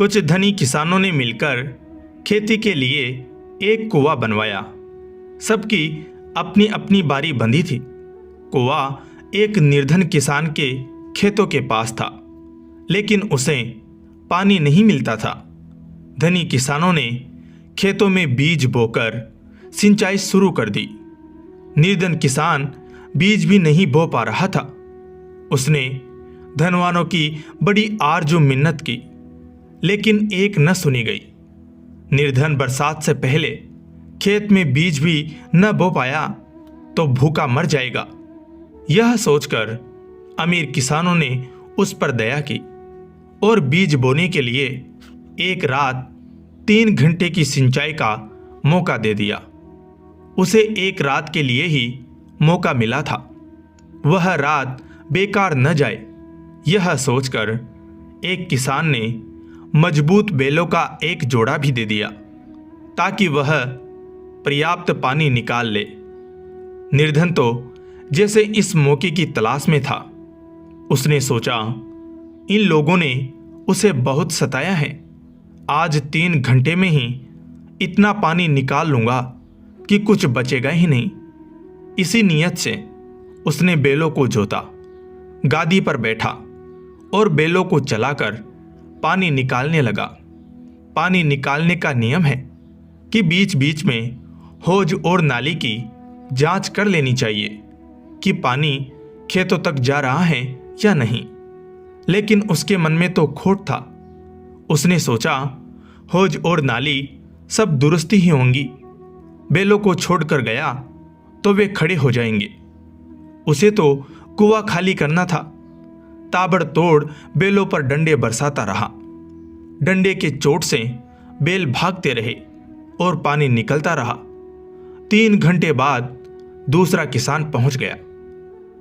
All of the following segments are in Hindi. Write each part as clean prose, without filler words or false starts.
कुछ धनी किसानों ने मिलकर खेती के लिए एक कुआं बनवाया। सबकी अपनी अपनी बारी बंधी थी। कुआं एक निर्धन किसान के खेतों के पास था, लेकिन उसे पानी नहीं मिलता था। धनी किसानों ने खेतों में बीज बोकर सिंचाई शुरू कर दी। निर्धन किसान बीज भी नहीं बो पा रहा था। उसने धनवानों की बड़ी आरजू मिन्नत की, लेकिन एक न सुनी गई। निर्धन बरसात से पहले खेत में बीज भी न बो पाया तो भूखा मर जाएगा। यह सोचकर अमीर किसानों ने उस पर दया की और बीज बोने के लिए एक रात 3 घंटे की सिंचाई का मौका दे दिया। उसे एक रात के लिए ही मौका मिला था, वह रात बेकार न जाए, यह सोचकर एक किसान ने मजबूत बेलों का एक जोड़ा भी दे दिया ताकि वह पर्याप्त पानी निकाल ले। निर्धन तो जैसे इस मौके की तलाश में था। उसने सोचा, इन लोगों ने उसे बहुत सताया है। आज 3 घंटे में ही इतना पानी निकाल लूंगा कि कुछ बचेगा ही नहीं। इसी नियत से उसने बैलों को जोता, गादी पर बैठा और बैलों को चलाकर पानी निकालने लगा। पानी निकालने का नियम है कि बीच बीच में हौज और नाली की जांच कर लेनी चाहिए कि पानी खेतों तक जा रहा है या नहीं। लेकिन उसके मन में तो खोट था। उसने सोचा, हौज और नाली सब दुरुस्ती ही होंगी। बैलों को छोड़कर गया तो वे खड़े हो जाएंगे। उसे तो कुआं खाली करना था। ताबड़तोड़ बैलों पर डंडे बरसाता रहा। डंडे के चोट से बैल भागते रहे और पानी निकलता रहा। 3 घंटे बाद दूसरा किसान पहुंच गया,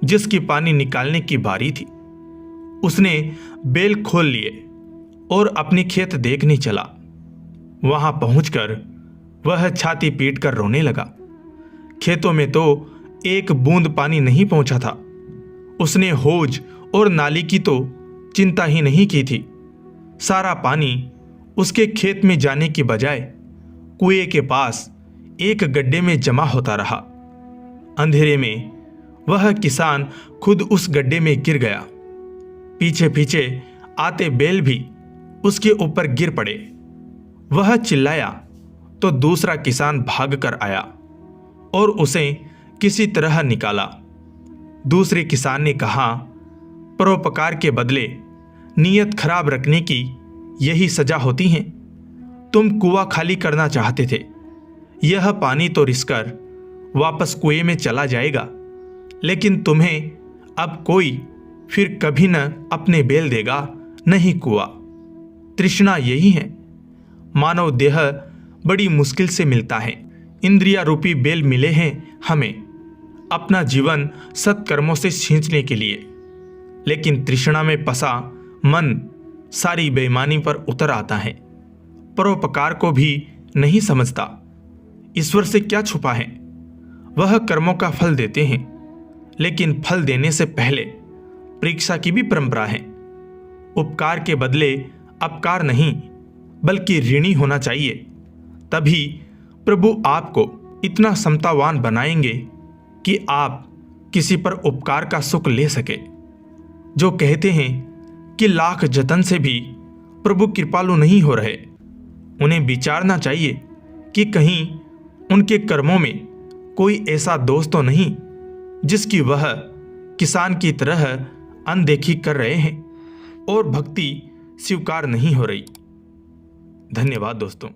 जिसकी पानी निकालने की बारी थी। उसने बैल खोल लिए और अपनी खेत देखने चला। वहां पहुंचकर वह छाती पीटकर रोने लगा। खेतों में तो एक बूंद पानी नहीं पहुंचा था। उसने हौज और नाली की तो चिंता ही नहीं की थी। सारा पानी उसके खेत में जाने की बजाय कुएं के पास एक गड्ढे में जमा होता रहा। अंधेरे में वह किसान खुद उस गड्ढे में गिर गया। पीछे पीछे आते बैल भी उसके ऊपर गिर पड़े। वह चिल्लाया तो दूसरा किसान भागकर आया और उसे किसी तरह निकाला। दूसरे किसान ने कहा, परोपकार के बदले नीयत खराब रखने की यही सजा होती है। तुम कुआं खाली करना चाहते थे। यह पानी तो रिसकर वापस कुएं में चला जाएगा, लेकिन तुम्हें अब कोई फिर कभी न अपने बैल देगा, नहीं कुआं। तृष्णा यही है। मानव देह बड़ी मुश्किल से मिलता है। इंद्रिया रूपी बैल मिले हैं हमें अपना जीवन सत्कर्मों से खींचने के लिए, लेकिन तृष्णा में फंसा मन सारी बेईमानी पर उतर आता है। परोपकार को भी नहीं समझता। ईश्वर से क्या छुपा है। वह कर्मों का फल देते हैं, लेकिन फल देने से पहले परीक्षा की भी परंपरा है। उपकार के बदले अपकार नहीं, बल्कि ऋणी होना चाहिए। तभी प्रभु आपको इतना समतावान बनाएंगे कि आप किसी पर उपकार का सुख ले सके। जो कहते हैं कि लाख जतन से भी प्रभु कृपालु नहीं हो रहे, उन्हें विचारना चाहिए कि कहीं उनके कर्मों में कोई ऐसा दोष तो नहीं जिसकी वह किसान की तरह अनदेखी कर रहे हैं और भक्ति स्वीकार नहीं हो रही। धन्यवाद दोस्तों।